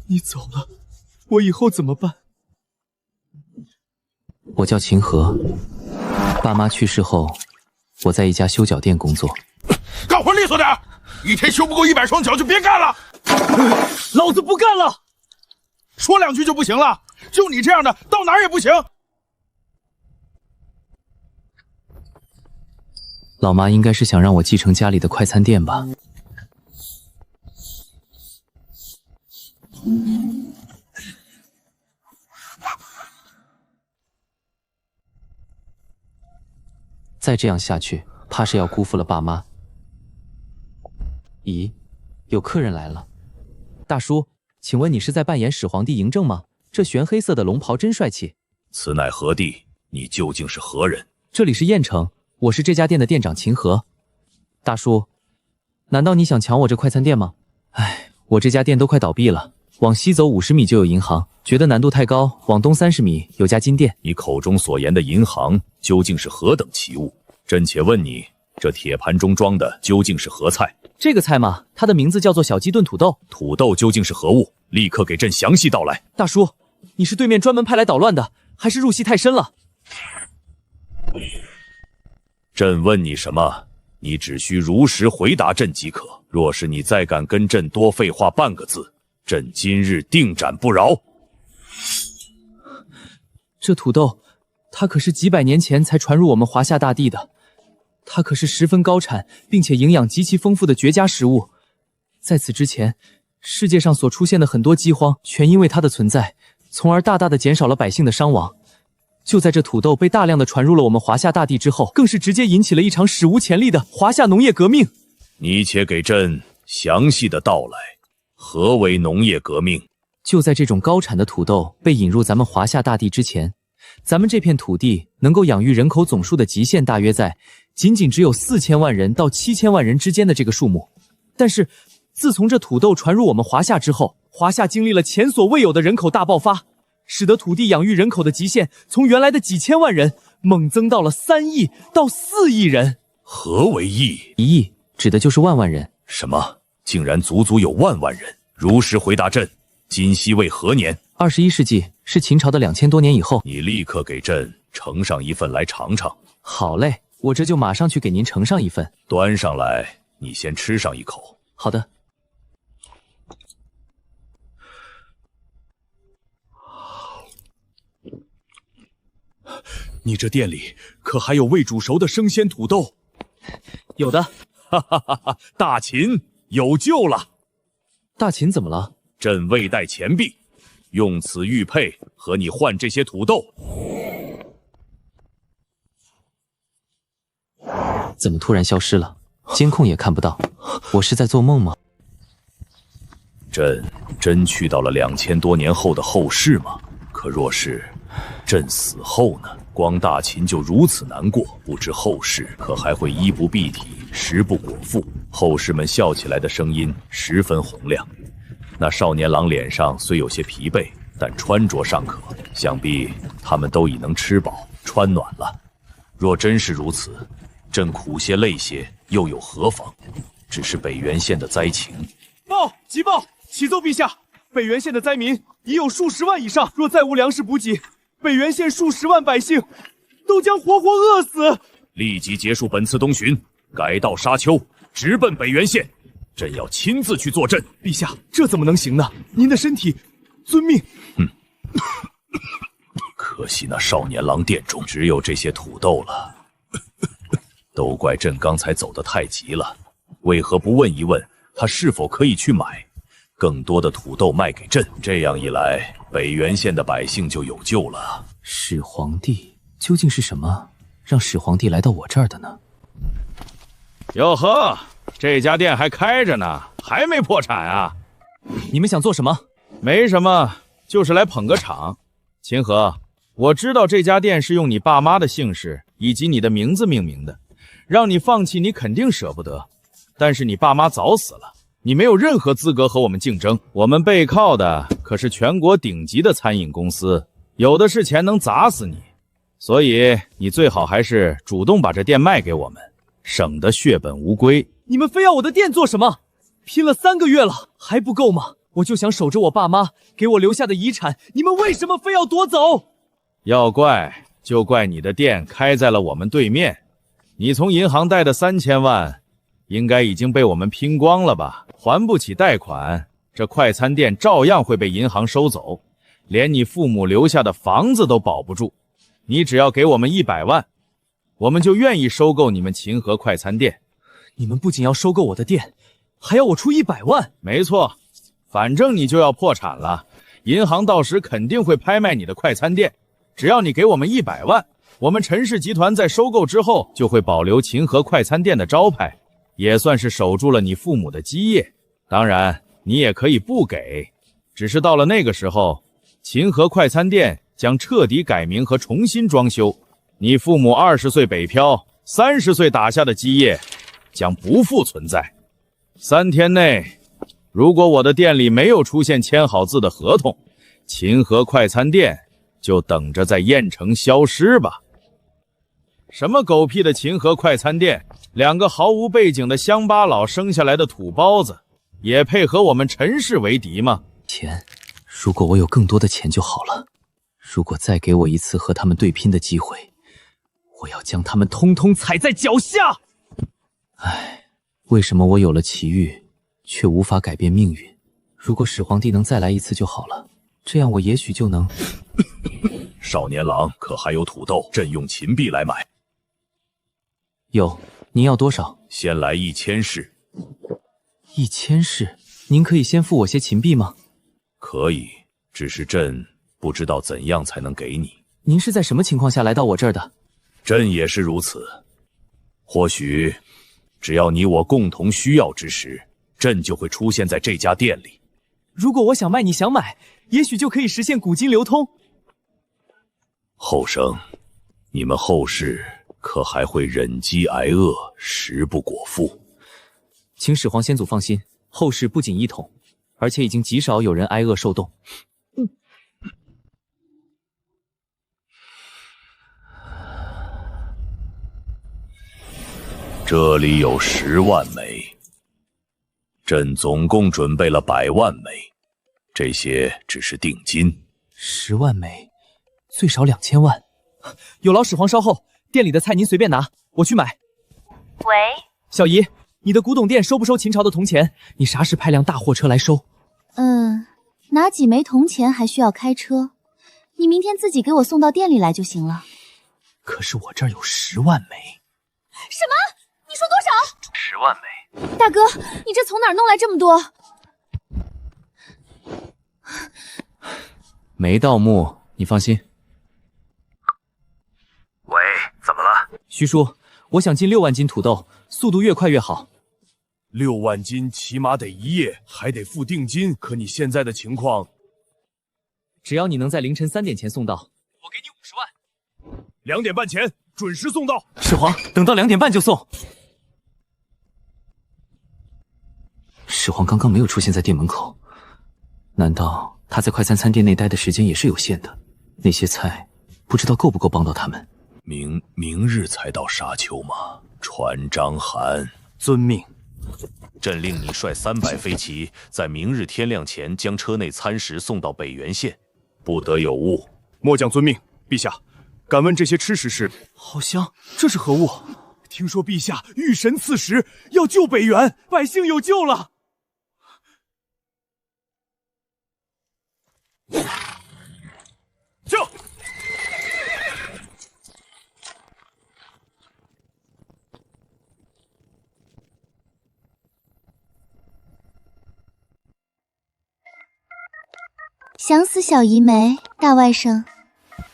你走了，我以后怎么办？我叫秦河，爸妈去世后，我在一家修脚店工作。干活利索点，一天修不够100双脚就别干了。老子不干了！说2句就不行了？就你这样的，到哪儿也不行。老妈应该是想让我继承家里的快餐店吧。再这样下去，怕是要辜负了爸妈。咦，有客人来了。大叔，请问你是在扮演始皇帝嬴政吗？这玄黑色的龙袍真帅气。此乃何地？你究竟是何人？这里是燕城，我是这家店的店长秦河。大叔，难道你想抢我这快餐店吗？唉，我这家店都快倒闭了。往西走50米就有银行，觉得难度太高，往东30米有家金店。你口中所言的银行究竟是何等奇物？朕且问你，这铁盘中装的究竟是何菜？这个菜嘛，它的名字叫做小鸡炖土豆。土豆究竟是何物？立刻给朕详细道来。大叔，你是对面专门派来捣乱的，还是入戏太深了？朕问你什么，你只需如实回答朕即可。若是你再敢跟朕多废话半个字，朕今日定斩不饶。这土豆，它可是几百年前才传入我们华夏大地的，它可是十分高产并且营养极其丰富的绝佳食物。在此之前，世界上所出现的很多饥荒，全因为它的存在，从而大大的减少了百姓的伤亡。就在这土豆被大量的传入了我们华夏大地之后，更是直接引起了一场史无前例的华夏农业革命。你且给朕详细的道来，何为农业革命？就在这种高产的土豆被引入咱们华夏大地之前，咱们这片土地能够养育人口总数的极限大约在仅只有4000万人到7000万人之间的这个数目。但是自从这土豆传入我们华夏之后，华夏经历了前所未有的人口大爆发，使得土地养育人口的极限从原来的几千万人猛增到了3亿到4亿人。何为亿？1亿指的就是万人。什么？竟然足足有万人？如实回答朕，今夕为何年？21世纪，是秦朝的2000多年以后。你立刻给朕盛上一份来尝尝。好嘞，我这就马上去给您盛上一份。端上来，你先吃上一口。好的。你这店里可还有未煮熟的生鲜土豆？有的。哈哈哈哈！大秦有救了！大秦怎么了？朕未带钱币，用此玉佩和你换这些土豆。怎么突然消失了？监控也看不到，我是在做梦吗？朕真去到了2000多年后的后世吗？可若是朕死后呢？光大秦就如此难过，不知后世可还会衣不蔽体，食不果腹。后世们笑起来的声音十分洪亮。那少年郎脸上虽有些疲惫，但穿着尚可，想必他们都已能吃饱穿暖了。若真是如此，朕苦些累些又有何妨？只是北原县的灾情。急报！启奏陛下，北原县的灾民已有数十万以上，若再无粮食补给，北原县数十万百姓都将活活饿死。立即结束本次东巡，改道沙丘，直奔北原县。朕要亲自去坐镇。陛下，这怎么能行呢？您的身体，遵命。可惜那少年郎店中只有这些土豆了。都怪朕刚才走得太急了，为何不问一问他是否可以去买更多的土豆卖给朕？这样一来，北原县的百姓就有救了。始皇帝究竟是什么让始皇帝来到我这儿的呢？哟呵，这家店还开着呢，还没破产啊？你们想做什么？没什么，就是来捧个场。秦河，我知道这家店是用你爸妈的姓氏以及你的名字命名的，让你放弃你肯定舍不得，但是你爸妈早死了，你没有任何资格和我们竞争。我们背靠的可是全国顶级的餐饮公司，有的是钱能砸死你，所以你最好还是主动把这店卖给我们，省得血本无归。你们非要我的店做什么？拼了3个月了，还不够吗？我就想守着我爸妈给我留下的遗产，你们为什么非要夺走？要怪就怪你的店开在了我们对面，你从银行贷的3000万，应该已经被我们拼光了吧？还不起贷款，这快餐店照样会被银行收走，连你父母留下的房子都保不住。你只要给我们100万，我们就愿意收购你们秦河快餐店。你们不仅要收购我的店，还要我出100万？没错，反正你就要破产了，银行到时肯定会拍卖你的快餐店。只要你给我们100万，我们陈氏集团在收购之后就会保留秦河快餐店的招牌，也算是守住了你父母的基业。当然，你也可以不给，只是到了那个时候，秦河快餐店将彻底改名和重新装修，你父母20岁北漂，30岁打下的基业将不复存在。3天内，如果我的店里没有出现签好字的合同，秦河快餐店就等着在燕城消失吧。什么狗屁的秦河快餐店，2个毫无背景的乡巴佬生下来的土包子，也配和我们陈氏为敌吗？钱，如果我有更多的钱就好了。如果再给我一次和他们对拼的机会，我要将他们通通踩在脚下。唉，为什么我有了奇遇，却无法改变命运？如果始皇帝能再来一次就好了，这样我也许就能……少年郎可还有土豆？朕用秦币来买。有，您要多少？先来1000式。1000式？您可以先付我些秦币吗？可以，只是朕不知道怎样才能给你。您是在什么情况下来到我这儿的？朕也是如此。或许，只要你我共同需要之时，朕就会出现在这家店里。如果我想卖，你想买，也许就可以实现古今流通。后生，你们后世可还会忍饥挨饿，食不果腹？请始皇先祖放心，后世不仅一统，而且已经极少有人挨饿受冻。这里有10万枚，朕总共准备了100万枚，这些只是定金。10万枚，最少2000万。有劳始皇稍后，店里的菜您随便拿，我去买。喂，小姨，你的古董店收不收秦朝的铜钱？你啥时派辆大货车来收？拿几枚铜钱还需要开车？你明天自己给我送到店里来就行了。可是我这儿有10万枚。什么？你说多少？10万枚。大哥，你这从哪儿弄来这么多？没盗墓，你放心。喂，怎么了？徐叔，我想进6万斤土豆，速度越快越好。6万斤起码得1夜，还得付定金。可你现在的情况，只要你能在凌晨3点前送到，我给你50万。2点半前准时送到。始皇，等到2点半就送。始皇刚刚没有出现在店门口，难道他在快餐餐店内待的时间也是有限的？那些菜不知道够不够帮到他们。明日才到沙丘吗？传章函。遵命。朕令你率300飞骑，在明日天亮前将车内餐食送到北原县，不得有误。末将遵命。陛下，敢问这些吃食是？好香，这是何物？听说陛下御神赐食，要救北原，百姓有救了。救！想死小姨没？大外甥，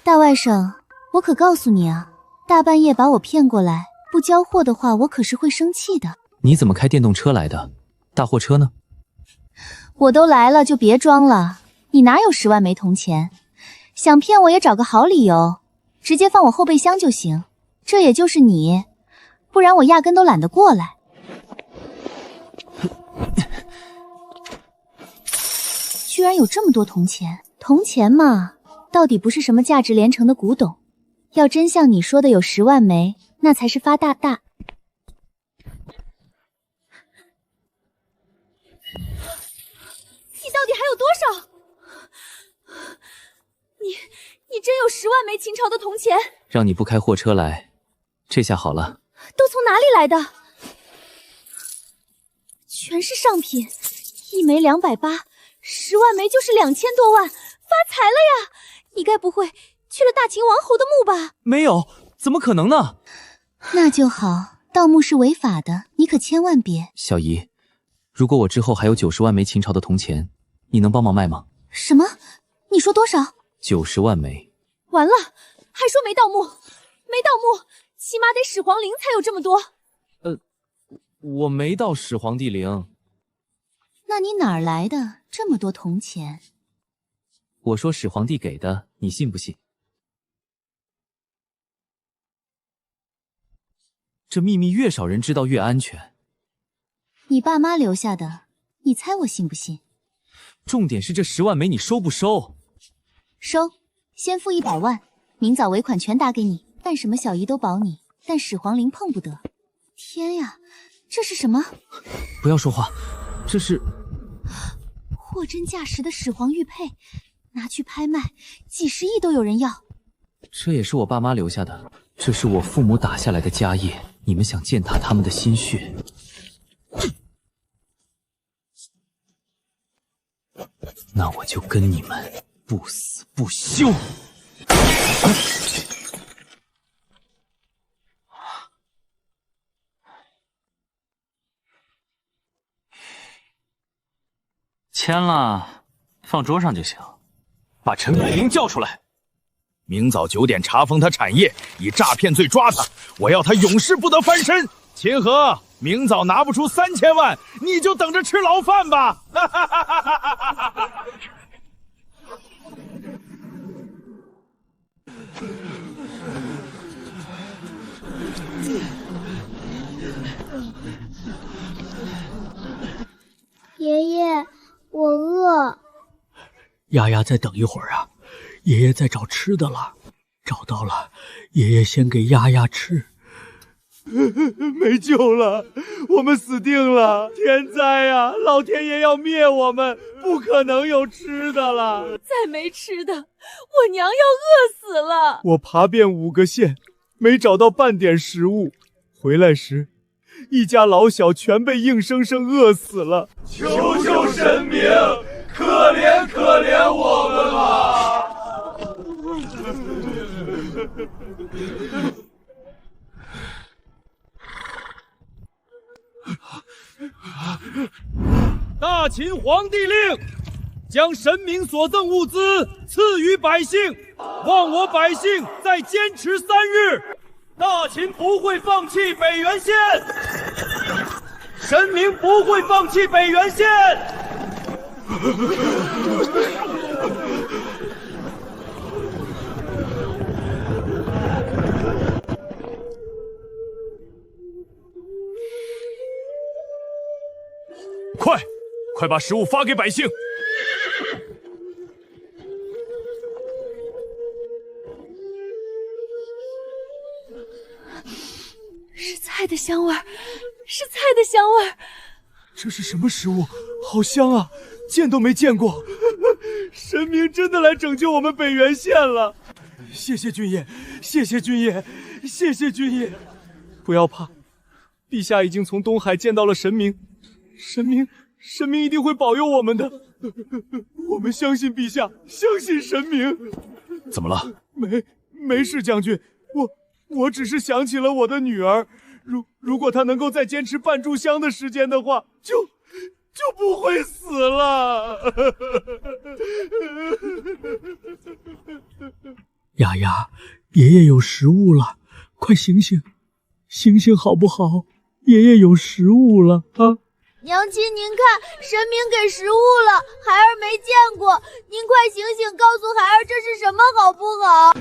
大外甥，我可告诉你啊，大半夜把我骗过来，不交货的话，我可是会生气的。你怎么开电动车来的？大货车呢？我都来了，就别装了。你哪有10万枚铜钱？想骗我也找个好理由，直接放我后备箱就行。这也就是你，不然我压根都懒得过来。居然有这么多铜钱！铜钱嘛，到底不是什么价值连城的古董。要真像你说的有10万枚，那才是发大大。少？你真有10万枚秦朝的铜钱？让你不开货车来，这下好了。都从哪里来的？全是上品，1枚280，10万枚就是2000多万，发财了呀！你该不会去了大秦王侯的墓吧？没有，怎么可能呢？那就好，盗墓是违法的，你可千万别。小姨，如果我之后还有90万枚秦朝的铜钱，你能帮忙卖吗？什么？你说多少？90万枚。完了，还说没盗墓，没盗墓，起码得始皇陵才有这么多。我没到始皇帝陵。那你哪儿来的这么多铜钱？我说始皇帝给的，你信不信？这秘密越少人知道越安全。你爸妈留下的，你猜我信不信？重点是这10万枚你收不收？收，先付100万，明早尾款全打给你。干什么小姨都保你，但始皇陵碰不得。天呀，这是什么？不要说话，这是货真价实的始皇玉佩，拿去拍卖，几十亿都有人要。这也是我爸妈留下的，这是我父母打下来的家业，你们想践踏他们的心血？那我就跟你们不死不休！签了，放桌上就行。把陈美玲叫出来，明早9点查封他产业，以诈骗罪抓他。我要他永世不得翻身。秦河，明早拿不出3000万，你就等着吃牢饭吧！爷爷，我饿。丫丫再等一会儿啊，爷爷在找吃的了，找到了，爷爷先给丫丫吃。没救了，我们死定了！天灾啊，老天爷要灭我们，不可能有吃的了。再没吃的，我娘要饿死了。我爬遍5个县，没找到半点食物，回来时，一家老小全被硬生生饿死了。求求神明，可怜可怜我们吧！大秦皇帝令，将神明所赠物资赐予百姓，望我百姓再坚持3日，大秦不会放弃北原县，神明不会放弃北原县。快把食物发给百姓！是菜的香味儿，是菜的香味儿。这是什么食物？好香啊，见都没见过。神明真的来拯救我们北原县了！谢谢君爷，谢谢君爷，谢谢君爷！不要怕，陛下已经从东海见到了神明，神明一定会保佑我们的。我们相信陛下，相信神明。怎么了？没事，将军，我只是想起了我的女儿，如果她能够再坚持半炷香的时间的话，就不会死了。丫丫，爷爷有食物了，快醒醒，醒醒好不好？爷爷有食物了啊！娘亲，您看，神明给食物了，孩儿没见过，您快醒醒，告诉孩儿这是什么好不好？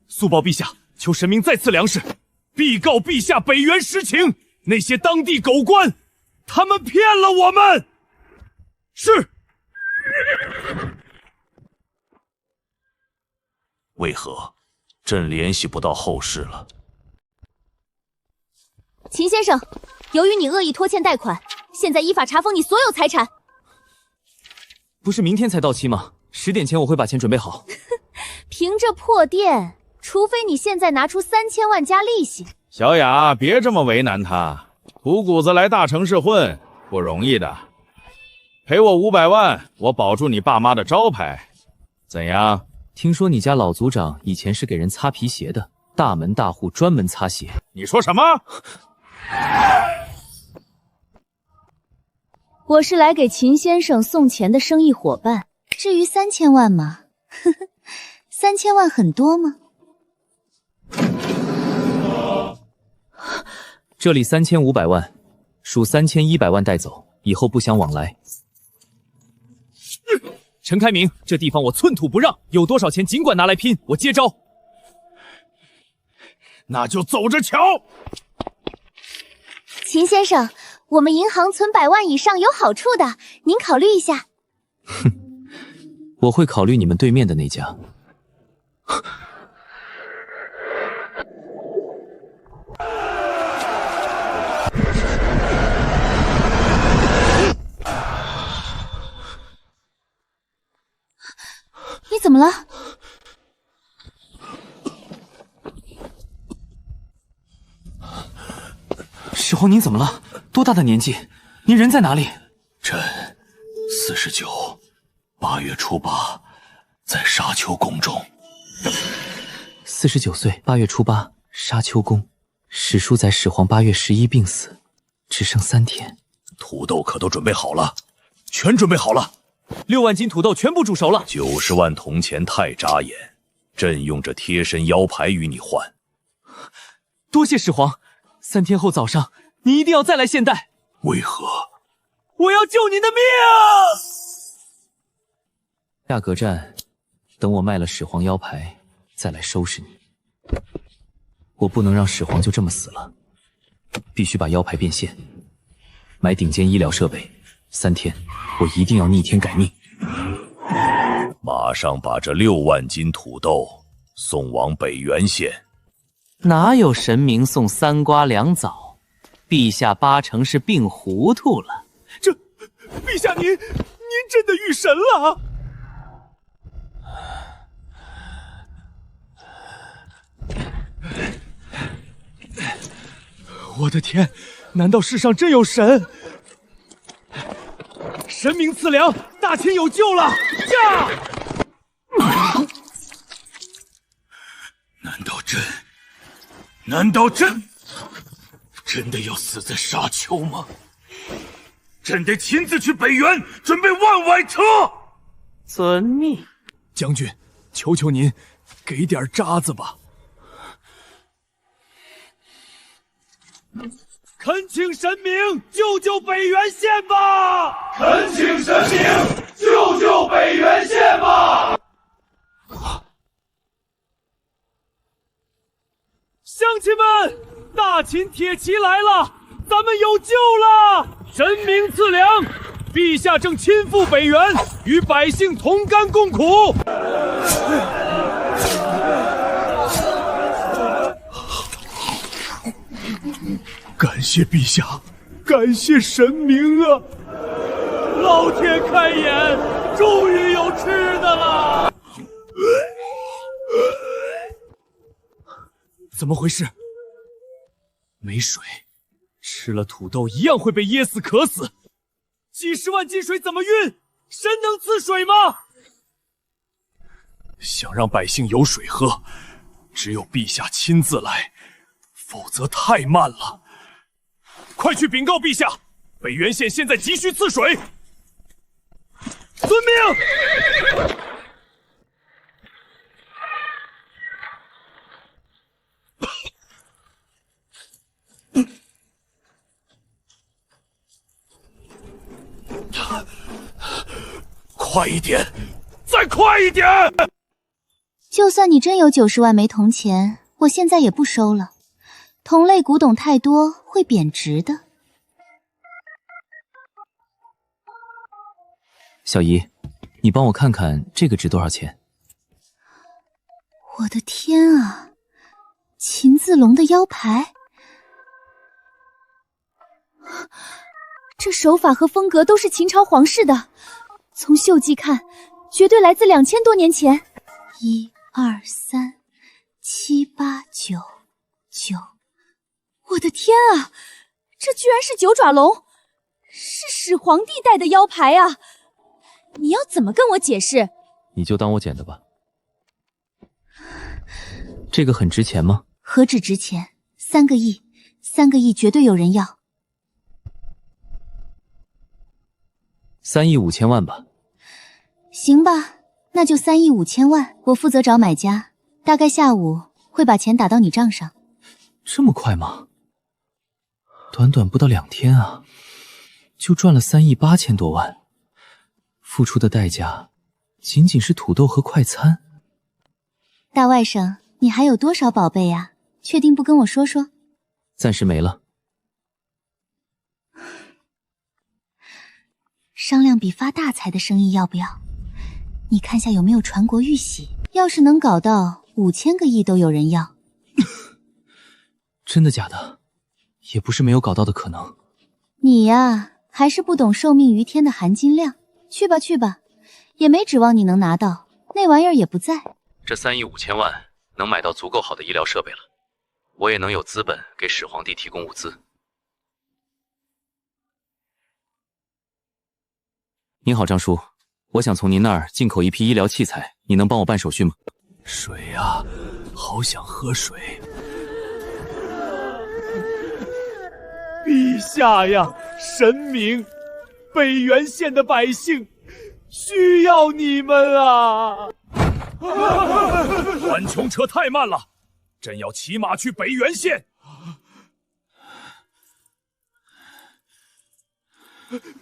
速报陛下，求神明再赐粮食，必告陛下北原实情。那些当地狗官，他们骗了我们。是。为何？朕联系不到后事了。秦先生，由于你恶意拖欠贷款，现在依法查封你所有财产。不是明天才到期吗？10点前我会把钱准备好。凭这破店，除非你现在拿出3000万加利息。小雅，别这么为难他，苦谷子来大城市混不容易的。赔我500万，我保住你爸妈的招牌，怎样？听说你家老族长以前是给人擦皮鞋的，大门大户专门擦鞋。你说什么？我是来给秦先生送钱的生意伙伴。至于3000万嘛，呵呵，3000万很多吗？这里3500万，属3100万带走，以后不相往来。陈开明，这地方我寸土不让，有多少钱尽管拿来拼，我接招。那就走着瞧。秦先生，我们银行存100万以上有好处的，您考虑一下。哼，我会考虑你们对面的那家。你怎么了？始皇，您怎么了？多大的年纪？您人在哪里？朕49， 8月初8，在沙丘宫中。49岁，8月初8，沙丘宫。史书载始皇8月11病死，只剩3天。土豆可都准备好了，全准备好了。6万斤土豆全部煮熟了。90万铜钱太扎眼，朕用这贴身腰牌与你换。多谢始皇，3天后早上你一定要再来献带。为何？我要救你的命！价格战，等我卖了始皇腰牌，再来收拾你。我不能让始皇就这么死了，必须把腰牌变现，买顶尖医疗设备。3天，我一定要逆天改命。马上把这6万斤土豆送往北原县。哪有神明送3瓜2枣？陛下8成是病糊涂了。陛下您真的遇神了！我的天，难道世上真有神？神明赐粮，大秦有救了！驾！难道朕真的要死在沙丘吗？朕得亲自去北原准备万崴车。遵命。将军，求求您，给点渣子吧。恳请神明救救北原县吧！恳请神明救救北原县吧！乡亲们，大秦铁骑来了，咱们有救了！神明赐粮，陛下正亲赴北原，与百姓同甘共苦。感谢陛下，感谢神明啊！老天开眼，终于有吃的了。怎么回事？没水，吃了土豆一样会被噎死渴死。几十万斤水怎么运？神能赐水吗？想让百姓有水喝，只有陛下亲自来，否则太慢了。快去禀告陛下，北原县现在急需赐水。遵命。快一点，再快一点！就算你真有90万枚铜钱，我现在也不收了。同类古董太多会贬值的。小姨，你帮我看看这个值多少钱？我的天啊！秦自龙的腰牌，这手法和风格都是秦朝皇室的，从锈迹看，绝对来自2000多年前。1、2、3、7、8、9，我的天啊！这居然是九爪龙，是始皇帝戴的腰牌啊！你要怎么跟我解释？你就当我捡的吧。这个很值钱吗？何止值钱，3个亿，3个亿绝对有人要。3亿5千万吧。行吧，那就3亿5千万，我负责找买家，大概下午会把钱打到你账上。这么快吗？短短不到2天啊，就赚了3亿8千多万，付出的代价仅仅是土豆和快餐。大外甥，你还有多少宝贝呀？确定不跟我说说？暂时没了。商量笔发大财的生意要不要？你看下有没有传国玉玺，要是能搞到5000个亿都有人要。真的假的？也不是没有搞到的可能。你呀，还是不懂受命于天的含金量。去吧去吧，也没指望你能拿到，那玩意儿也不在。这3亿5千万能买到足够好的医疗设备了，我也能有资本给始皇帝提供物资。您好，张叔，我想从您那儿进口一批医疗器材，你能帮我办手续吗？水啊，好想喝水。陛下呀，神明，北原县的百姓需要你们啊！缓穷车太慢了，朕要骑马去北原县。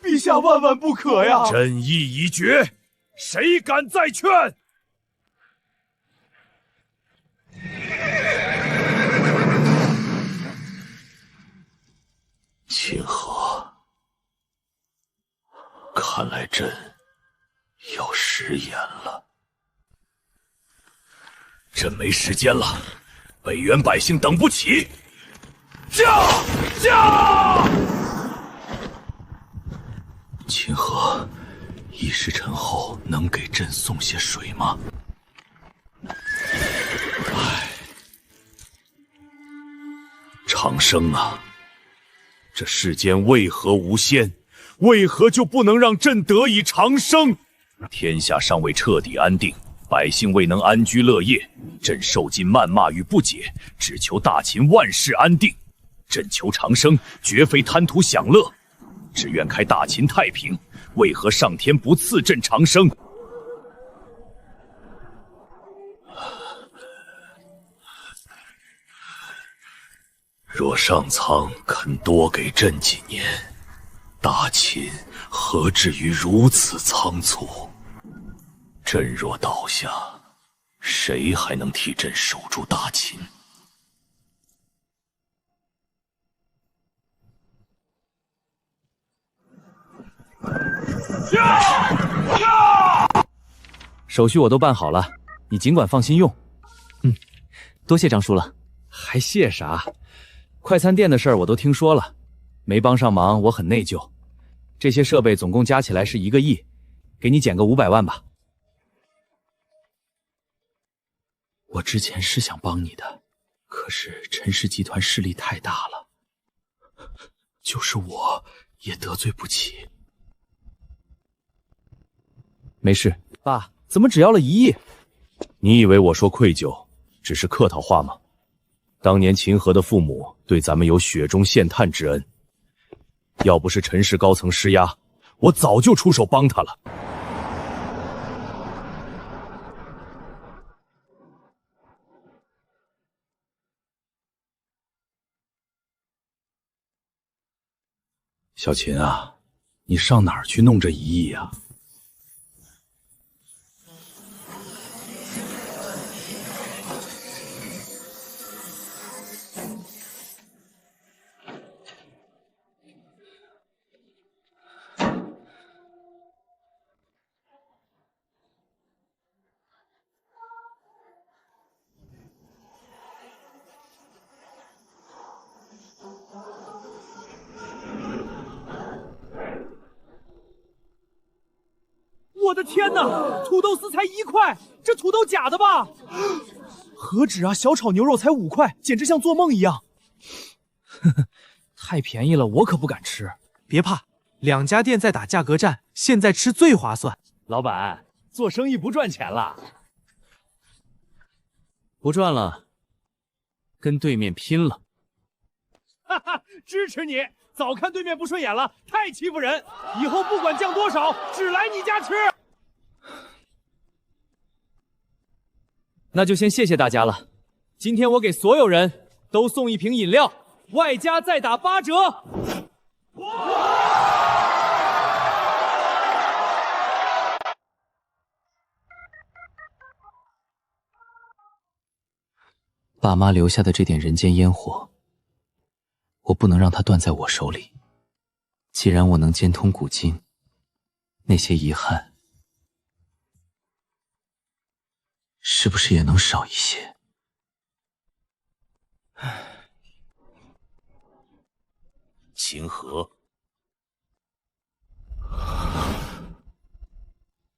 陛下万万不可呀！朕意已决，谁敢再劝？清河，看来朕要食言了。朕没时间了，北原百姓等不起。驾！清河，议事臣后能给朕送些水吗？唉，长生啊，这世间为何无仙？为何就不能让朕得以长生？天下尚未彻底安定，百姓未能安居乐业，朕受尽谩骂与不解，只求大秦万事安定。朕求长生，绝非贪图享乐，只愿开大秦太平。为何上天不赐朕长生？若上苍肯多给朕几年，大秦何至于如此仓促？朕若倒下，谁还能替朕守住大秦？手续我都办好了，你尽管放心用。多谢张叔了。还谢啥？快餐店的事儿我都听说了，没帮上忙我很内疚。这些设备总共加起来是1个亿，给你减个500万吧。我之前是想帮你的，可是陈氏集团势力太大了，就是我也得罪不起。没事，爸，怎么只要了1亿？你以为我说愧疚只是客套话吗？当年秦河的父母对咱们有雪中献炭之恩，要不是陈氏高层施压，我早就出手帮他了。小秦啊，你上哪儿去弄这1亿呀？我的天哪，土豆丝才1块，这土豆假的吧？何止啊，小炒牛肉才5块，简直像做梦一样。呵呵，太便宜了，我可不敢吃。别怕，2家店在打价格战，现在吃最划算。老板，做生意不赚钱了？不赚了，跟对面拼了！哈哈，支持你！早看对面不顺眼了，太欺负人！以后不管降多少，只来你家吃。那就先谢谢大家了。今天我给所有人都送1瓶饮料，外加再打8折。爸妈留下的这点人间烟火，我不能让它断在我手里。既然我能兼通古今，那些遗憾是不是也能少一些？秦河，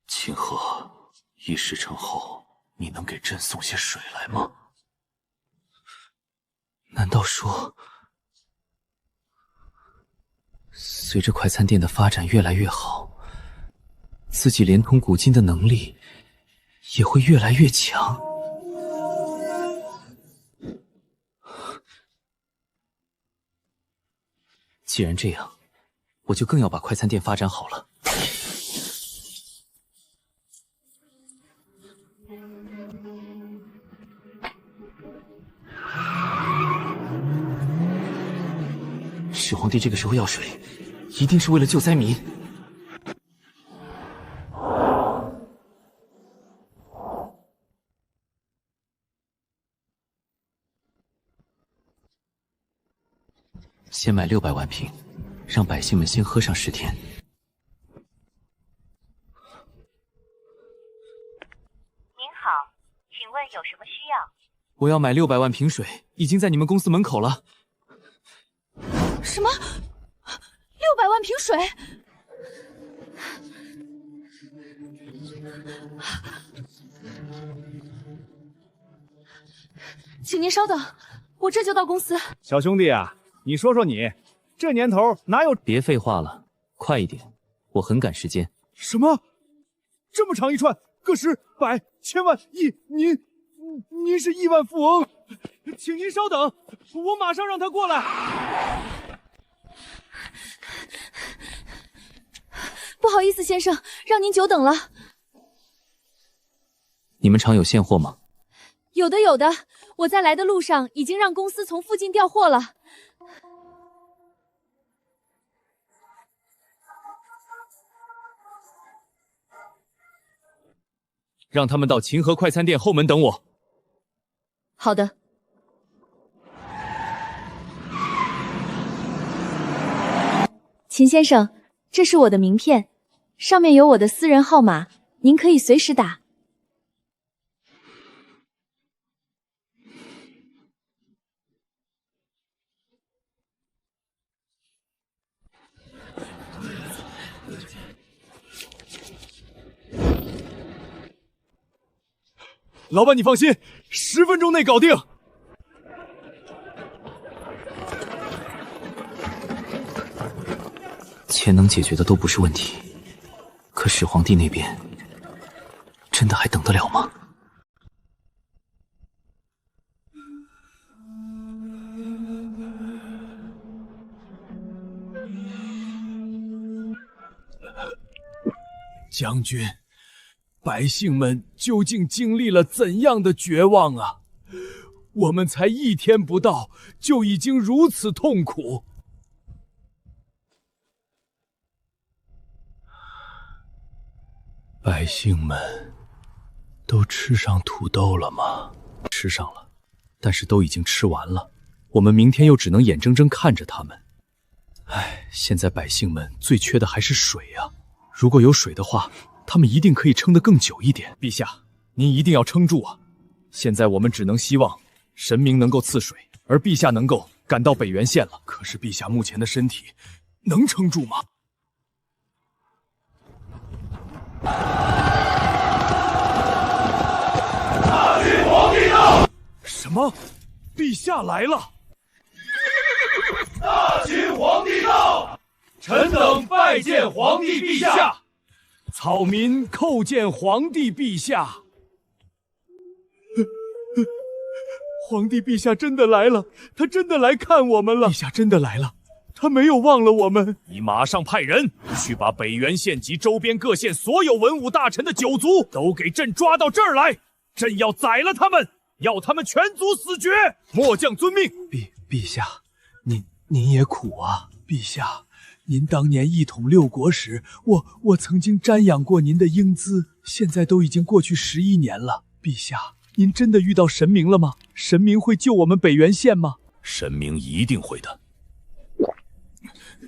秦河，1时辰后，你能给朕送些水来吗？难道说，随着快餐店的发展越来越好，自己连通古今的能力也会越来越强？既然这样，我就更要把快餐店发展好了。始皇帝这个时候要水，一定是为了救灾民。先买600万瓶，让百姓们先喝上10天。您好，请问有什么需要？我要买600万瓶水，已经在你们公司门口了。什么？600万瓶水？请您稍等，我这就到公司。小兄弟啊，你说说你，这年头哪有……别废话了，快一点，我很赶时间。什么？这么长一串，个十、百、千万、亿，您是亿万富翁，请您稍等，我马上让他过来。不好意思，先生，让您久等了。你们厂有现货吗？有的，有的，我在来的路上已经让公司从附近调货了。让他们到秦河快餐店后门等我。好的。秦先生，这是我的名片，上面有我的私人号码，您可以随时打。老板，你放心，10分钟内搞定。钱能解决的都不是问题，可始皇帝那边真的还等得了吗？将军，百姓们究竟经历了怎样的绝望啊？我们才1天不到，就已经如此痛苦。百姓们都吃上土豆了吗？吃上了，但是都已经吃完了。我们明天又只能眼睁睁看着他们。唉，现在百姓们最缺的还是水啊！如果有水的话，他们一定可以撑得更久一点。陛下，您一定要撑住啊！现在我们只能希望神明能够赐水，而陛下能够赶到北原县了。可是陛下目前的身体能撑住吗？大秦皇帝到！什么？陛下来了！大秦皇帝到！臣等拜见皇帝陛下。草民叩见皇帝陛下。皇帝陛下真的来了，他真的来看我们了。陛下真的来了，他没有忘了我们。你马上派人去把北原县及周边各县所有文武大臣的九族都给朕抓到这儿来，朕要宰了他们，要他们全族死绝。末将遵命。陛下，您也苦啊。陛下，您当年一统六国时，我曾经瞻仰过您的英姿，现在都已经过去11年了。陛下，您真的遇到神明了吗？神明会救我们北原县吗？神明一定会的。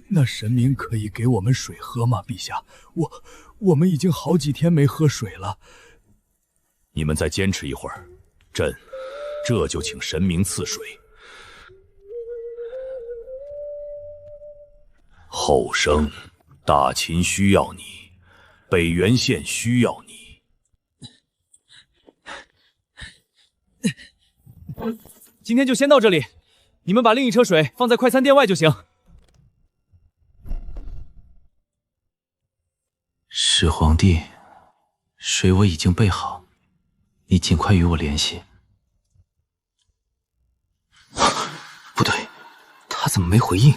那神明可以给我们水喝吗？陛下，我们已经好几天没喝水了。你们再坚持一会儿，朕这就请神明赐水。后生，大秦需要你，北原县需要你。今天就先到这里，你们把另一车水放在快餐店外就行。始皇帝，水我已经备好，你尽快与我联系。不对，他怎么没回应？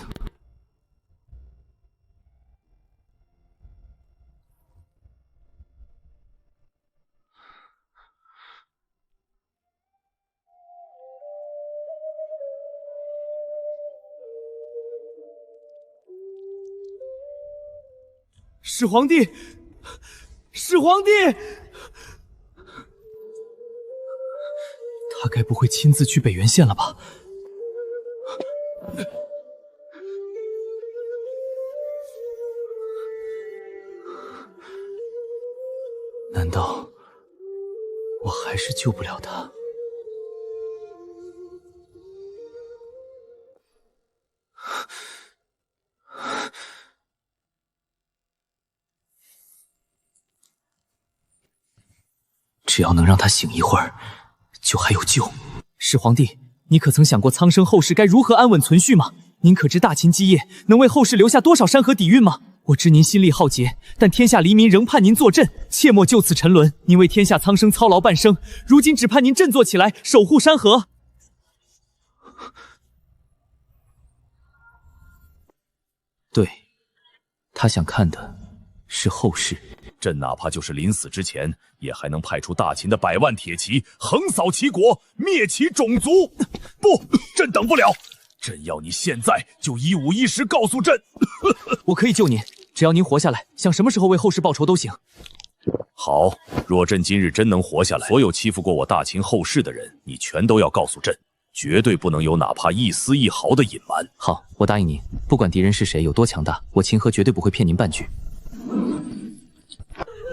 始皇帝，始皇帝，他该不会亲自去北原县了吧？难道我还是救不了他？只要能让他醒一会儿，就还有救。始皇帝，你可曾想过苍生后世该如何安稳存续吗？您可知大秦基业能为后世留下多少山河底蕴吗？我知您心力浩劫，但天下黎民仍盼您坐镇，切莫就此沉沦。您为天下苍生操劳半生，如今只盼您振作起来，守护山河。对，他想看的是后世。朕哪怕就是临死之前，也还能派出大秦的100万铁骑，横扫齐国，灭其种族。不，朕等不了，朕要你现在就1五1十告诉朕。我可以救您，只要您活下来，想什么时候为后世报仇都行。好，若朕今日真能活下来，所有欺负过我大秦后世的人，你全都要告诉朕，绝对不能有哪怕一丝一毫的隐瞒。好，我答应您，不管敌人是谁，有多强大，我秦河绝对不会骗您半句。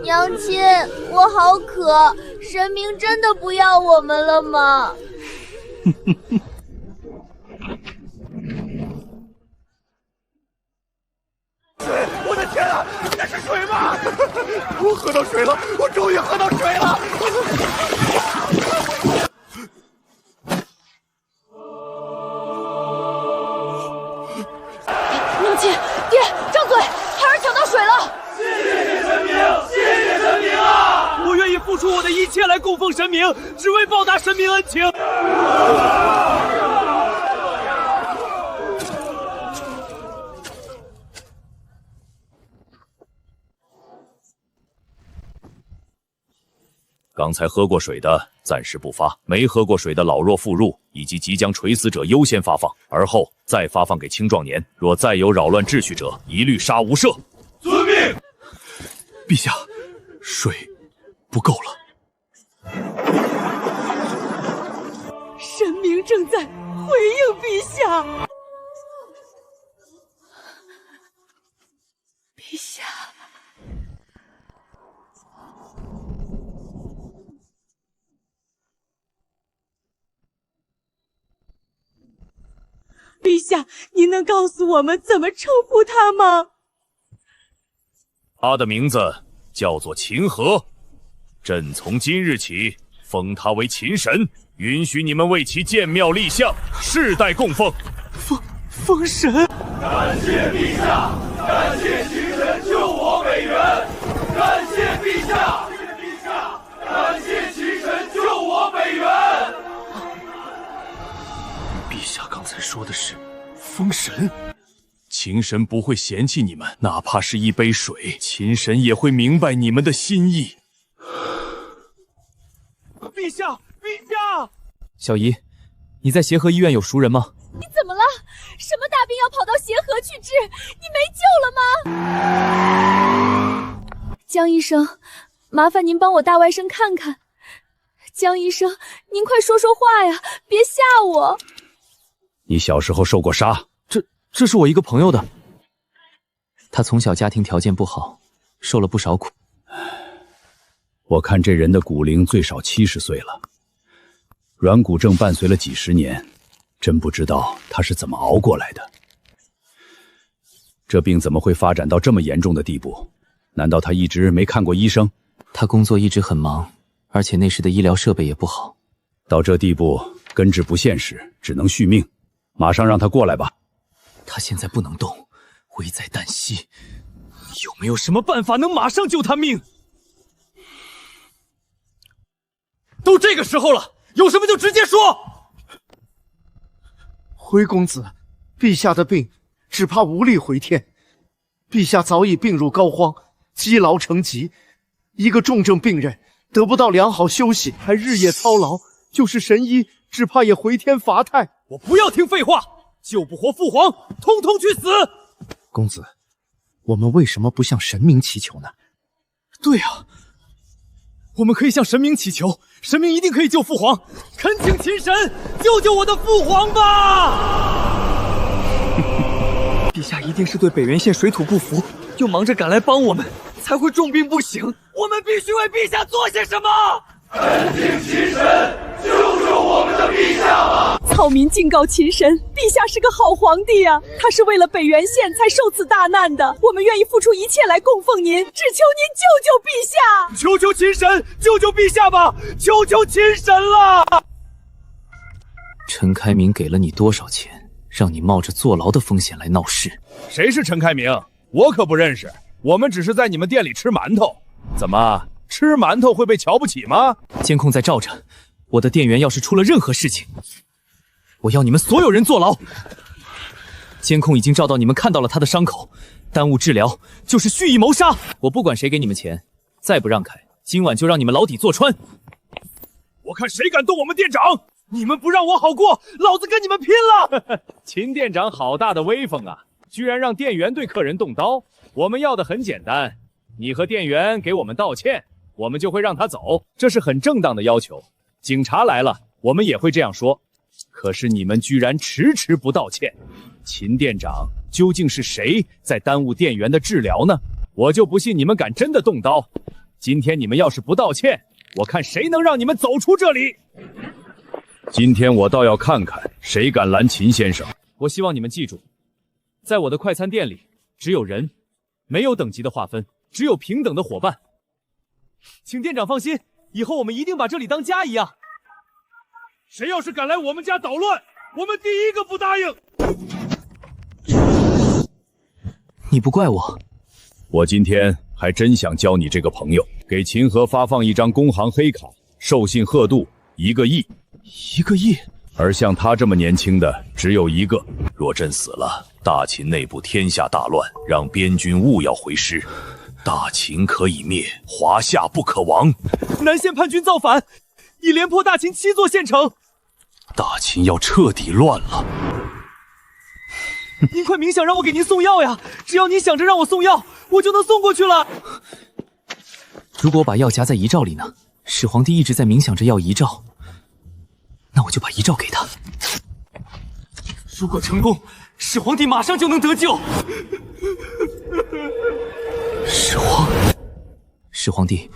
娘亲，我好渴，神明真的不要我们了吗？水！我的天啊，那是水吗？我喝到水了，我终于喝到水了！娘亲，爹，张嘴，孩儿抢到水了！谢谢神明，谢谢神明啊！我愿意付出我的一切来供奉神明，只为报答神明恩情。刚才喝过水的暂时不发，没喝过水的老弱妇孺以及即将垂死者优先发放，而后再发放给青壮年。若再有扰乱秩序者，一律杀无赦。遵命。陛下，水不够了。神明正在回应陛下。陛下。陛下，您能告诉我们怎么称呼他吗？他的名字叫做秦河。朕从今日起封他为秦神，允许你们为其建庙立像，世代供奉。封神！感谢陛下，感谢秦神救我北元，感谢陛下，感谢秦神救我北元。陛下刚才说的是封神。秦神不会嫌弃你们，哪怕是一杯水，秦神也会明白你们的心意。陛下，陛下！小姨，你在协和医院有熟人吗？你怎么了？什么大病要跑到协和去治？你没救了吗？江医生，麻烦您帮我大外甥看看。江医生，您快说说话呀，别吓我。你小时候受过杀？这是我一个朋友的，他从小家庭条件不好，受了不少苦。我看这人的骨龄最少70岁了，软骨症伴随了几十年，真不知道他是怎么熬过来的。这病怎么会发展到这么严重的地步？难道他一直没看过医生？他工作一直很忙，而且那时的医疗设备也不好。到这地步根治不现实，只能续命。马上让他过来吧。他现在不能动，危在旦夕，有没有什么办法能马上救他命？都这个时候了，有什么就直接说。回公子，陛下的病只怕无力回天。陛下早已病入膏肓，积劳成疾，一个重症病人得不到良好休息，还日夜操劳，就是神医只怕也回天乏态。我不要听废话，救不活父皇，通通去死！公子，我们为什么不向神明祈求呢？对啊，我们可以向神明祈求，神明一定可以救父皇。恳请秦神救救我的父皇吧！陛下一定是对北原县水土不服，又忙着赶来帮我们，才会重病不醒。我们必须为陛下做些什么！恳请秦神救救我们的陛下吧！草民敬告秦神，陛下是个好皇帝啊，他是为了北原县才受此大难的，我们愿意付出一切来供奉您，只求您救救陛下！求求秦神救救陛下吧！求求秦神了！陈开明给了你多少钱，让你冒着坐牢的风险来闹事？谁是陈开明？我可不认识。我们只是在你们店里吃馒头。怎么，吃馒头会被瞧不起吗？监控在照着，我的店员要是出了任何事情，我要你们所有人坐牢。监控已经照到你们看到了他的伤口，耽误治疗就是蓄意谋杀。我不管谁给你们钱，再不让开，今晚就让你们牢底坐穿。我看谁敢动我们店长！你们不让我好过，老子跟你们拼了！秦店长好大的威风啊，居然让店员对客人动刀。我们要的很简单，你和店员给我们道歉，我们就会让他走，这是很正当的要求。警察来了，我们也会这样说。可是你们居然迟迟不道歉，秦店长，究竟是谁在耽误店员的治疗呢？我就不信你们敢真的动刀。今天你们要是不道歉，我看谁能让你们走出这里。今天我倒要看看谁敢拦秦先生。我希望你们记住，在我的快餐店里，只有人，没有等级的划分，只有平等的伙伴。请店长放心，以后我们一定把这里当家一样。谁要是敢来我们家捣乱，我们第一个不答应。你不怪我，我今天还真想交你这个朋友，给秦河发放一张工行黑卡，授信额度1个亿。1个亿？而像他这么年轻的只有1个。若朕死了，大秦内部天下大乱，让边军勿要回师，大秦可以灭，华夏不可亡。南县叛军造反，已连破大秦7座县城，大秦要彻底乱了。您快冥想让我给您送药呀！只要您想着让我送药，我就能送过去了。如果我把药夹在遗诏里呢？始皇帝一直在冥想着要遗诏，那我就把遗诏给他。如果成功，始皇帝马上就能得救。始皇帝，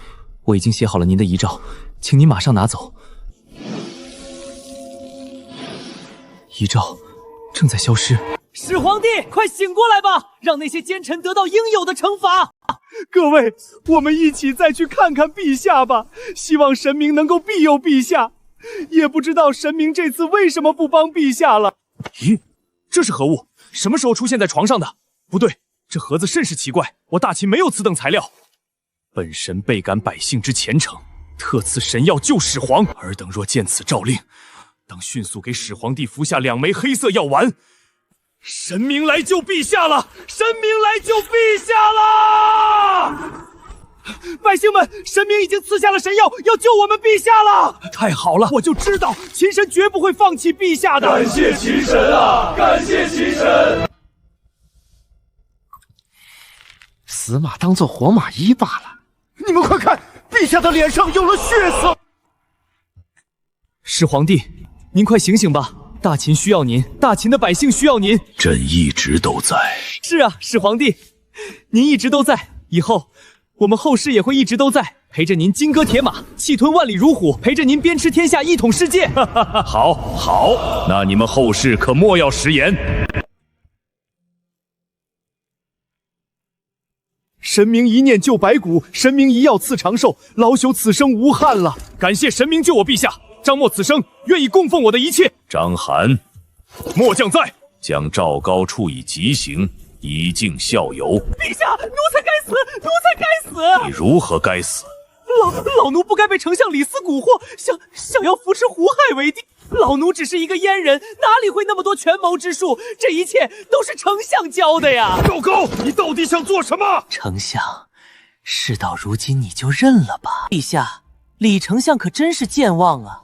我已经写好了您的遗诏，请您马上拿走。遗诏正在消失。始皇帝，快醒过来吧，让那些奸臣得到应有的惩罚。各位，我们一起再去看看陛下吧，希望神明能够庇佑陛下。也不知道神明这次为什么不帮陛下了。咦，这是何物？什么时候出现在床上的？不对，这盒子甚是奇怪，我大秦没有此等材料。本神倍感百姓之虔诚，特赐神药救始皇。尔等若见此诏令，当迅速给始皇帝服下2枚黑色药丸。神明来救陛下了！神明来救陛下了！百姓们，神明已经赐下了神药，要救我们陛下了！太好了，我就知道秦神绝不会放弃陛下的。感谢秦神啊！感谢秦神！死马当做活马医罢了。你们快看，陛下的脸上有了血色。始皇帝，您快醒醒吧！大秦需要您，大秦的百姓需要您。朕一直都在。是啊，始皇帝，您一直都在，以后我们后世也会一直都在，陪着您金戈铁马，气吞万里如虎，陪着您鞭笞天下，一统世界。好，好，那你们后世可莫要食言。神明一念救白骨，神明一药赐长寿，老朽此生无憾了。感谢神明救我陛下，张默此生愿意供奉我的一切。张邯，末将在，将赵高处以极刑，以儆效尤。陛下，奴才该死，奴才该死！你如何该死？老奴不该被丞相李斯蛊惑，想要扶持胡亥为帝。老奴只是一个阉人，哪里会那么多权谋之术？这一切都是丞相教的呀！赵高，你到底想做什么？丞相，事到如今你就认了吧。陛下，李丞相可真是健忘啊！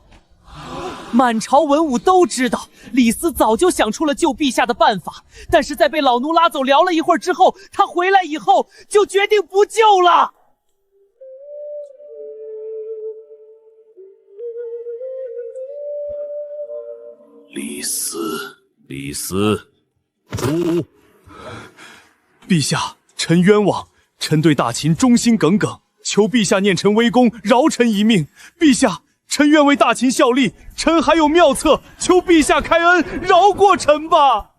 满朝文武都知道，李斯早就想出了救陛下的办法，但是在被老奴拉走聊了一会儿之后，他回来以后就决定不救了。李斯，诛！陛下，臣冤枉，臣对大秦忠心耿耿，求陛下念臣微功，饶臣一命。陛下，臣愿为大秦效力，臣还有妙策，求陛下开恩，饶过臣吧。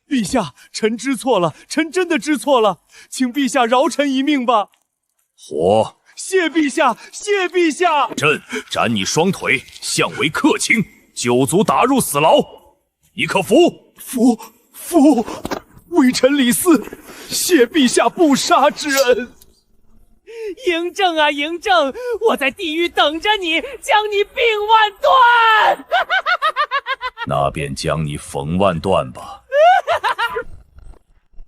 陛下，臣知错了，臣真的知错了，请陛下饶臣一命吧。火！谢陛下，谢陛下！朕斩你双腿，相为克卿，9族打入死牢，你可服？服！微臣李斯，谢陛下不杀之恩。嬴政啊嬴政，我在地狱等着你，将你并万段。那便将你缝万段吧。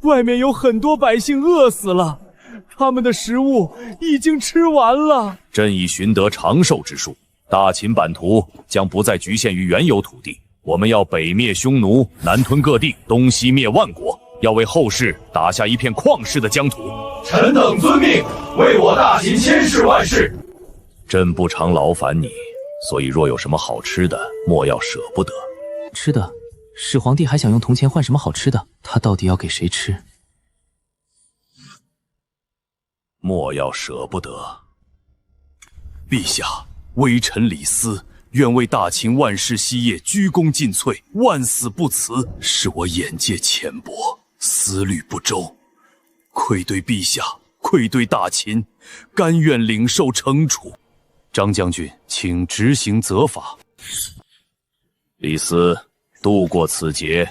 外面有很多百姓饿死了，他们的食物已经吃完了。朕已寻得长寿之术，大秦版图将不再局限于原有土地，我们要北灭匈奴，南吞各地，东西灭万国，要为后世打下一片旷世的疆土。臣等遵命，为我大秦千事万事。朕不常劳烦你，所以若有什么好吃的，莫要舍不得。吃的？始皇帝还想用铜钱换什么好吃的？他到底要给谁吃？莫要舍不得。陛下，微臣李斯愿为大秦万世熙业鞠躬尽瘁，万死不辞。是我眼界浅薄，思虑不周，愧对陛下，愧对大秦，甘愿领受惩处。张将军，请执行责罚。李斯，度过此劫，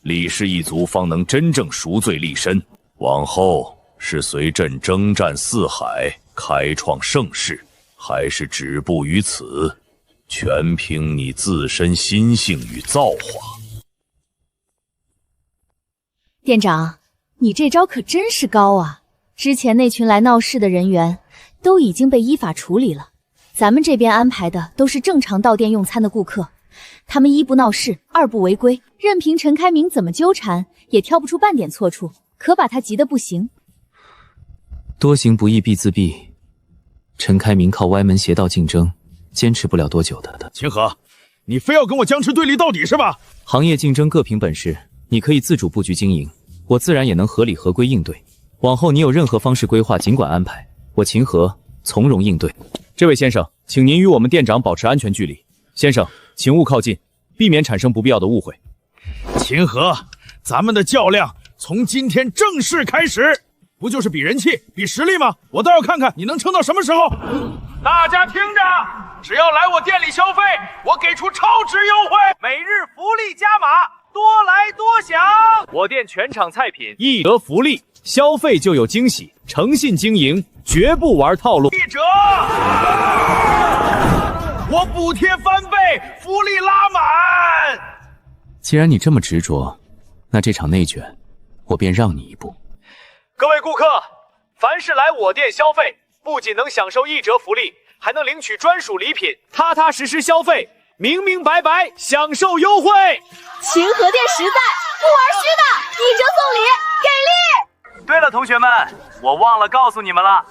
李氏一族方能真正赎罪立身，往后是随朕征战四海，开创盛世，还是止步于此，全凭你自身心性与造化。店长，你这招可真是高啊！之前那群来闹事的人员都已经被依法处理了，咱们这边安排的都是正常到店用餐的顾客，他们一不闹事，二不违规，任凭陈开明怎么纠缠，也挑不出半点错处，可把他急得不行。多行不义必自毙，陈开明靠歪门邪道竞争，坚持不了多久的。秦河，你非要跟我僵持对立到底是吧？行业竞争各凭本事，你可以自主布局经营，我自然也能合理合规应对。往后你有任何方式规划，尽管安排，我秦河从容应对。这位先生，请您与我们店长保持安全距离。先生，请勿靠近，避免产生不必要的误会。秦河，咱们的较量从今天正式开始。不就是比人气、比实力吗？我倒要看看你能撑到什么时候！大家听着，只要来我店里消费，我给出超值优惠，每日福利加码，多来多享。我店全场菜品一折福利，消费就有惊喜，诚信经营，绝不玩套路。1折，我补贴翻倍，福利拉满。既然你这么执着，那这场内卷，我便让你一步。各位顾客，凡是来我店消费，不仅能享受1折福利，还能领取专属礼品，踏踏实实消费，明明白白享受优惠。秦河店实在，不玩虚的，1折送礼，给力！对了，同学们，我忘了告诉你们了，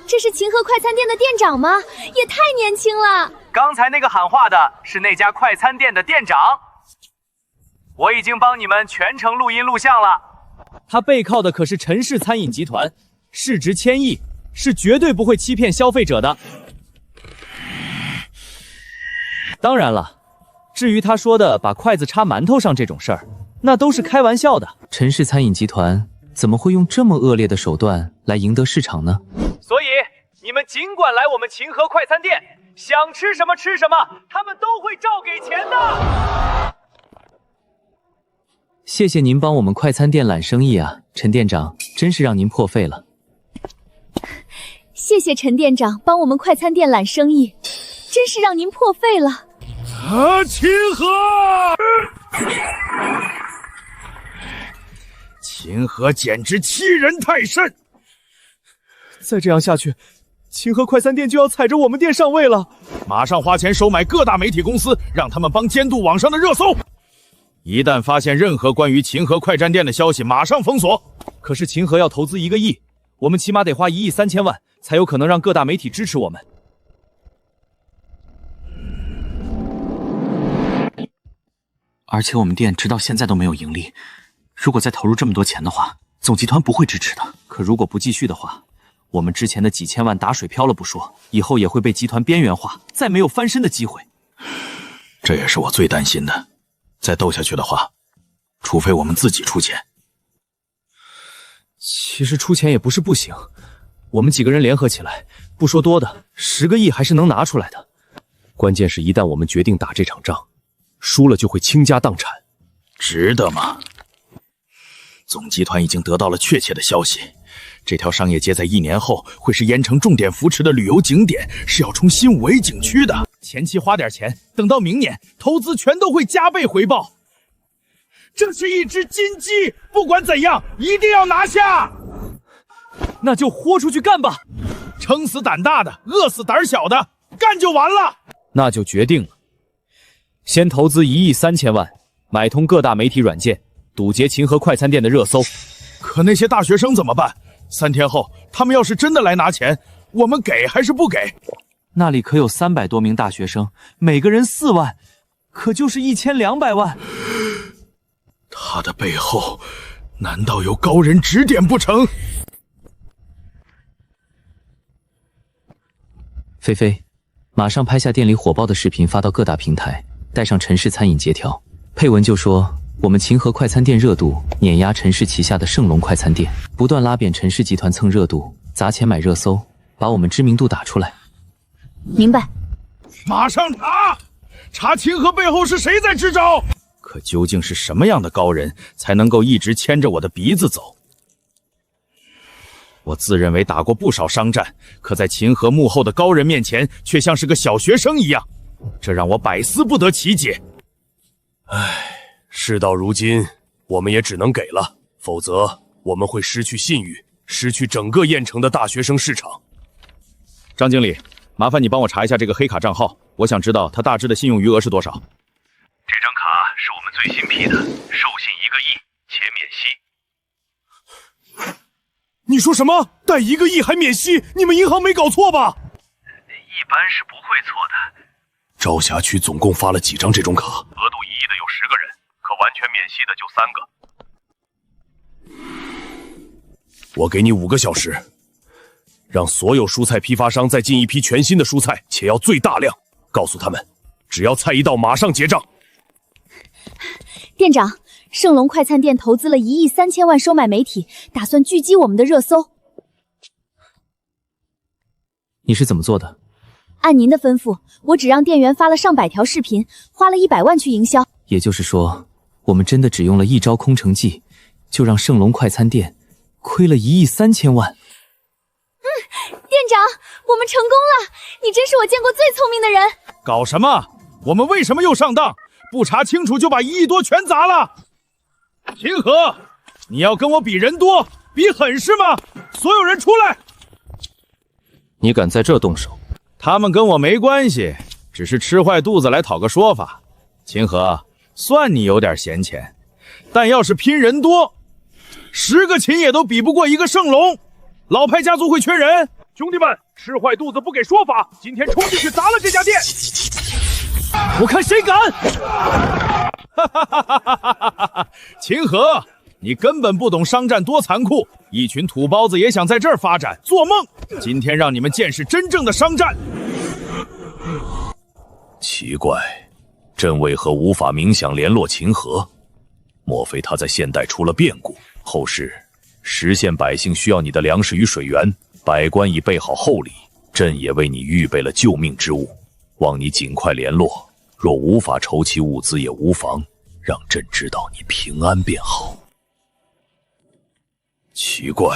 这是秦河快餐店的店长吗？也太年轻了。刚才那个喊话的是那家快餐店的店长，我已经帮你们全程录音录像了。他背靠的可是陈氏餐饮集团，市值1000亿，是绝对不会欺骗消费者的。当然了，至于他说的把筷子插馒头上这种事儿，那都是开玩笑的。陈氏餐饮集团怎么会用这么恶劣的手段来赢得市场呢？所以你们尽管来我们秦河快餐店，想吃什么吃什么，他们都会照给钱的。谢谢您帮我们快餐店揽生意啊，陈店长，真是让您破费了。谢谢陈店长帮我们快餐店揽生意，真是让您破费了。秦河，秦河简直欺人太甚！再这样下去，秦河快餐店就要踩着我们店上位了。马上花钱收买各大媒体公司，让他们帮监督网上的热搜。一旦发现任何关于秦河快餐店的消息，马上封锁。可是秦河要投资1个亿，我们起码得花1亿3千万，才有可能让各大媒体支持我们。而且我们店直到现在都没有盈利，如果再投入这么多钱的话，总集团不会支持的。可如果不继续的话，我们之前的几千万打水漂了不说，以后也会被集团边缘化，再没有翻身的机会。这也是我最担心的。再斗下去的话，除非我们自己出钱。其实出钱也不是不行，我们几个人联合起来，不说多的，10个亿还是能拿出来的。关键是一旦我们决定打这场仗，输了就会倾家荡产。值得吗？总集团已经得到了确切的消息，这条商业街在1年后会是盐城重点扶持的旅游景点，是要冲新5A景区的。前期花点钱，等到明年投资全都会加倍回报。这是一只金鸡，不管怎样一定要拿下。那就豁出去干吧，撑死胆大的，饿死胆小的，干就完了。那就决定了，先投资1亿3千万，买通各大媒体软件，堵截秦河快餐店的热搜。可那些大学生怎么办？3天后他们要是真的来拿钱，我们给还是不给？那里可有300多名大学生，每个人4万，可就是1200万。他的背后难道有高人指点不成？菲菲，马上拍下店里火爆的视频发到各大平台，带上陈氏餐饮截条，配文就说我们秦河快餐店热度碾压陈氏旗下的盛隆快餐店，不断拉扁陈氏集团蹭热度，砸钱买热搜，把我们知名度打出来。明白。马上查秦河背后是谁在支招。可究竟是什么样的高人才能够一直牵着我的鼻子走？我自认为打过不少商战，可在秦河幕后的高人面前，却像是个小学生一样，这让我百思不得其解。事到如今，我们也只能给了，否则我们会失去信誉，失去整个燕城的大学生市场。张经理，麻烦你帮我查一下这个黑卡账号，我想知道他大致的信用余额是多少。这张卡是我们最新批的，授信1个亿且免息。你说什么？贷1个亿还免息？你们银行没搞错吧？一般是不会错的。朝霞区总共发了几张这种卡？额度1亿的有10个人，可完全免息的就3个。我给你5个小时，让所有蔬菜批发商再进一批全新的蔬菜，且要最大量。告诉他们，只要菜一到马上结账。店长，盛隆快餐店投资了1亿3千万收买媒体，打算狙击我们的热搜。你是怎么做的？按您的吩咐，我只让店员发了上百条视频，花了100万去营销。也就是说，我们真的只用了一招空城计，就让盛隆快餐店亏了1亿3千万。店长，我们成功了！你真是我见过最聪明的人。搞什么？我们为什么又上当？不查清楚就把1亿多全砸了？秦河，你要跟我比人多，比狠是吗？所有人出来！你敢在这动手？他们跟我没关系，只是吃坏肚子来讨个说法。秦河，算你有点闲钱，但要是拼人多，10个秦也都比不过一个盛隆。老派家族会缺人？兄弟们，吃坏肚子不给说法，今天冲进去砸了这家店！我看谁敢！秦河，你根本不懂商战多残酷，一群土包子也想在这儿发展，做梦！今天让你们见识真正的商战。奇怪，朕为何无法冥想联络秦河？莫非他在现代出了变故？后世实现百姓需要你的粮食与水源，百官已备好厚礼，朕也为你预备了救命之物，望你尽快联络。若无法筹齐物资也无妨，让朕知道你平安便好。奇怪，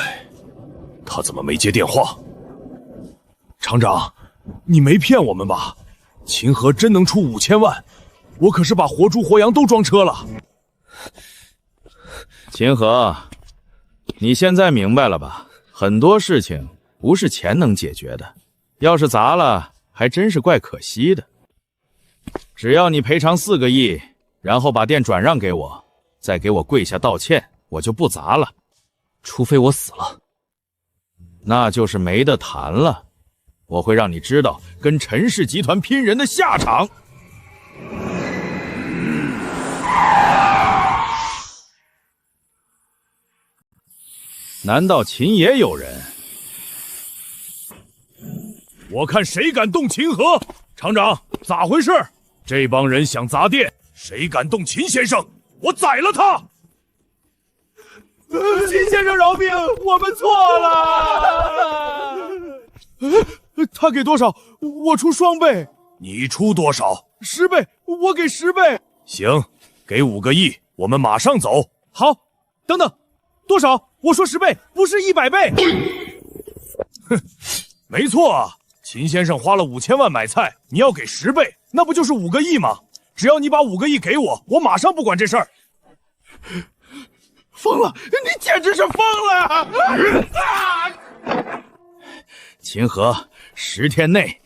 他怎么没接电话？厂长，你没骗我们吧？秦河真能出5000万？我可是把活猪活羊都装车了。秦河，你现在明白了吧？很多事情不是钱能解决的，要是砸了，还真是怪可惜的。只要你赔偿4个亿，然后把店转让给我，再给我跪下道歉，我就不砸了。除非我死了，那就是没得谈了。我会让你知道跟陈氏集团拼人的下场。难道秦也有人？我看谁敢动秦河！厂长，咋回事？这帮人想砸店，谁敢动秦先生，我宰了他！秦先生饶命，我们错了。他给多少？我出双倍。你出多少？10倍，我给10倍。行，给5个亿，我们马上走。好，等等，多少？我说10倍，不是100倍。哼，没错啊，秦先生花了5000万买菜，你要给10倍，那不就是5个亿吗？只要你把5个亿给我，我马上不管这事儿。疯了，你简直是疯了！秦河，10天内，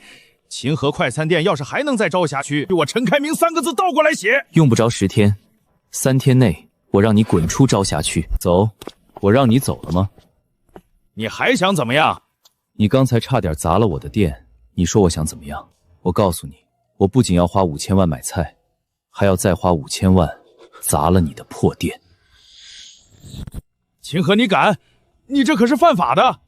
秦河快餐店要是还能在朝霞区，我陈开明3个字倒过来写。用不着10天，3天内我让你滚出朝霞区。走，我让你走了吗？你还想怎么样？你刚才差点砸了我的店，你说我想怎么样？我告诉你，我不仅要花5000万买菜，还要再花5000万砸了你的破店。秦河，你敢？你这可是犯法的！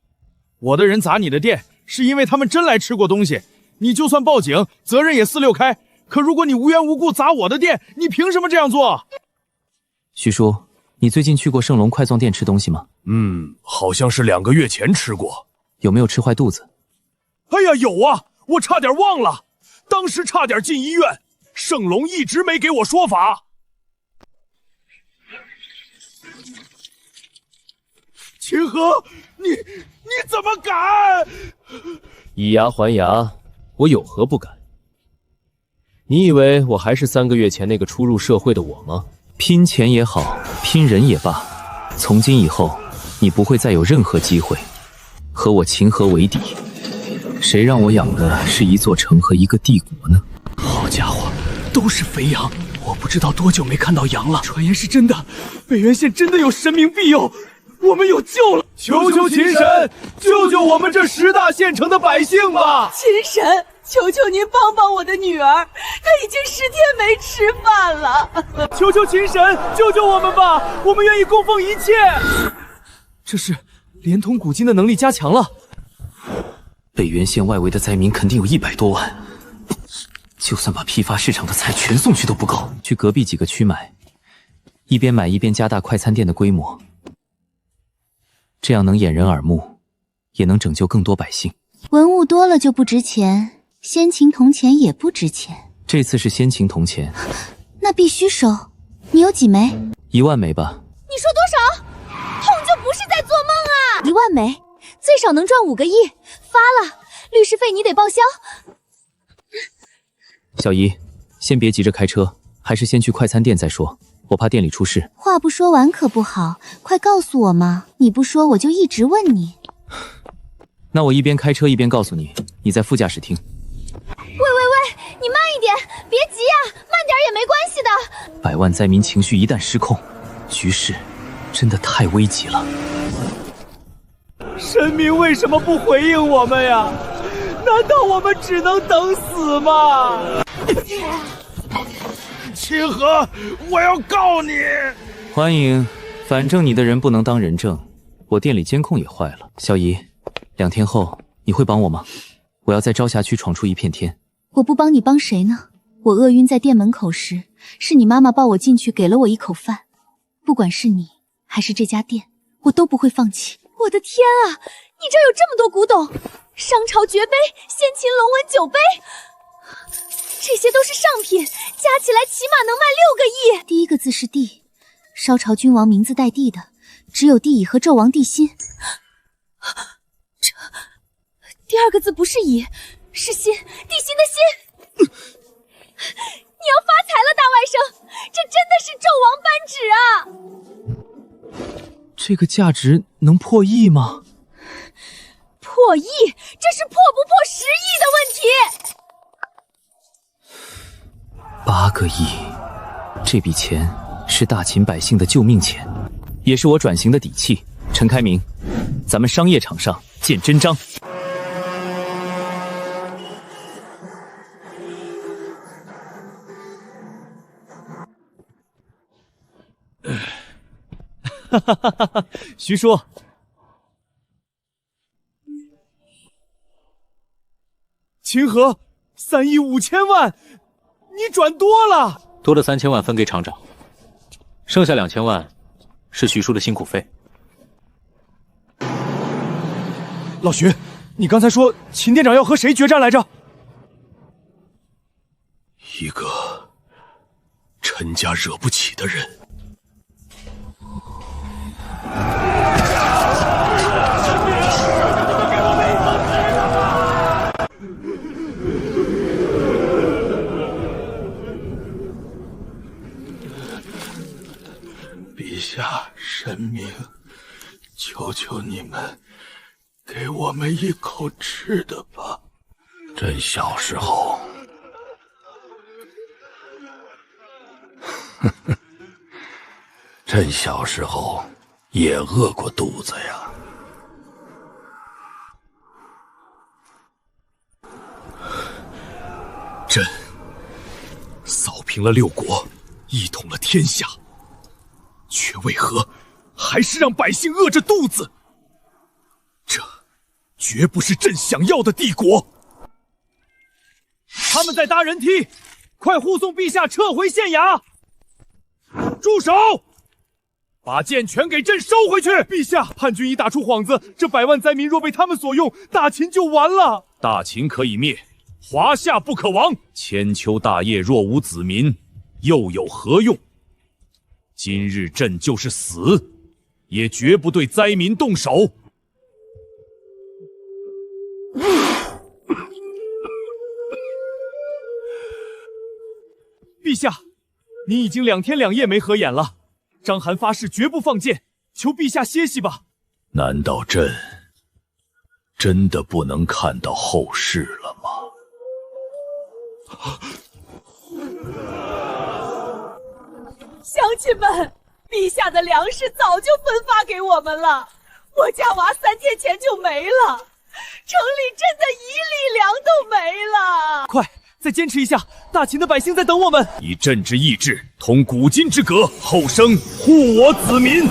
我的人砸你的店，是因为他们真来吃过东西，你就算报警，责任也4、6开。可如果你无缘无故砸我的店，你凭什么这样做？徐叔，你最近去过盛隆快送店吃东西吗？好像是2个月前吃过。有没有吃坏肚子？哎呀，有啊，我差点忘了，当时差点进医院，盛隆一直没给我说法。秦河，你怎么敢？以牙还牙，我有何不敢？你以为我还是3个月前那个初入社会的我吗？拼钱也好，拼人也罢，从今以后，你不会再有任何机会和我秦河为敌。谁让我养的是一座城和一个帝国呢？好家伙，都是肥羊！我不知道多久没看到羊了。传言是真的，北原县真的有神明庇佑。我们有救了！求求秦神，救救我们这10大县城的百姓吧！秦神，求求您帮帮我的女儿，她已经10天没吃饭了。求求秦神，救救我们吧！我们愿意供奉一切。这是连通古今的能力加强了。北原县外围的灾民肯定有100多万，就算把批发市场的菜全送去都不够。去隔壁几个区买，一边买一边加大快餐店的规模，这样能掩人耳目，也能拯救更多百姓。文物多了就不值钱，先秦铜钱也不值钱。这次是先秦铜钱，那必须收。你有几枚？1万枚吧。你说多少？痛就不是在做梦啊！1万枚，最少能赚5个亿。发了，律师费你得报销。小姨，先别急着开车，还是先去快餐店再说，我怕店里出事。话不说完可不好，快告诉我嘛！你不说我就一直问你。那我一边开车一边告诉你，你在副驾驶听。喂，你慢一点，别急呀，慢点也没关系的。百万灾民情绪一旦失控，局势真的太危急了。神明为什么不回应我们呀？难道我们只能等死吗？清河，我要告你！欢迎，反正你的人不能当人证，我店里监控也坏了。小姨，2天后你会帮我吗？我要在朝霞区闯出一片天。我不帮你帮谁呢？我饿晕在店门口时，是你妈妈抱我进去，给了我一口饭。不管是你还是这家店，我都不会放弃。我的天啊，你这有这么多古董，商朝绝碑、先秦龙纹酒杯，这些都是上品，加起来起码能卖6个亿。第一个字是帝，烧朝君王名字带帝的，只有帝乙和纣王帝辛。这第二个字不是乙，是辛，地心的心。你要发财了，大外甥，这真的是纣王颁旨啊！这个价值能破亿吗？破亿，这是破不破10亿的问题。8个亿，这笔钱是大秦百姓的救命钱，也是我转型的底气。陈开明，咱们商业场上见真章。徐叔，秦河3亿5千万，你转多了。多的3000万分给厂长，剩下2000万是徐叔的辛苦费。老徐，你刚才说秦店长要和谁决战来着？一个陈家惹不起的人。陛下，神明，求求你们，给我们一口吃的吧。朕小时候，朕小时候也饿过肚子呀。朕扫平了6国，一统了天下，却为何还是让百姓饿着肚子？这绝不是朕想要的帝国。他们在搭人梯，快护送陛下撤回县衙。住手！把剑全给朕收回去！陛下，叛军已打出幌子，这100万灾民若被他们所用，大秦就完了。大秦可以灭，华夏不可亡。千秋大业若无子民，又有何用？今日朕就是死，也绝不对灾民动手。陛下，您已经2天2夜没合眼了，章邯发誓绝不放箭，求陛下歇息吧。难道朕真的不能看到后事了吗？乡亲们，陛下的粮食早就分发给我们了，我家娃3天前就没了，城里真的1粒粮都没了。快，再坚持一下，大秦的百姓在等我们。以朕之意志，同古今之格，后生护我子民。